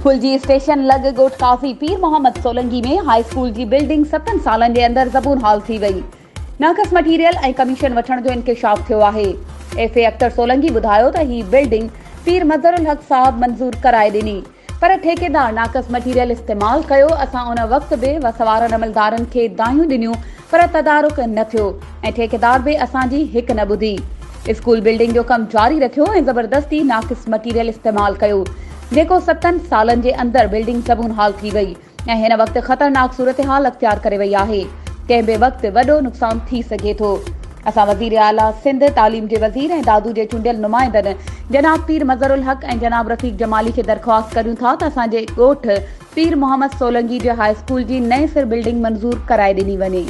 फुलजी station लॻ ॻोठ काफ़ी पीर मोहम्मद सोलंकी में हाई स्कूल की बिल्डिंग 7 सालनि जे अंदरि ज़बून हाल थी वई। नाक़स मटीरियल ऐं कमीशन वठण जो इंकशाफ थियो आहे। एफ.ए. अख्तर सोलंकी ॿुधायो त ही बिल्डिंग पीर मज़हरुल हक़ साहब मंज़ूर कराए ॾिनी, पर ठेकेदार नाक़स मटीरियल इस्तेमाल कयो। असां उन वक़्त बि वसवारनि अमलदारनि खे दायूं ॾिनियूं, पर तदारुक न थियो ऐं ठेकेदार बि असांजी हिकु न ॿुधी। स्कूल बिल्डिंग जो कमु जारी रखियो ऐं ज़बरदस्ती नाक़िस मटीरियल इस्तेमाल कयो, जेको 7 सालनि जे अंदरि बिल्डिंग ज़बून हाल थी वई ऐं हिन वक़्तु ख़तरनाक सूरतहाल अख़्तियार करे वई आहे। कंहिं बि वक़्तु वॾो नुक़सानु थी सघे थो। असां वज़ीर आला सिंध तालीम जे वज़ीर ऐं दादू जे चूंडियल नुमाइंदनि जनाब पीर मज़हरुल हक़ ऐं जनाब रफ़ीक जमाली खे दरख़्वास्त करियूं था त असांजे ॻोठ पीर मोहम्मद सोलंकी जे हाई स्कूल जी नए सिर बिल्डिंग मंज़ूर कराए ॾिनी वञे।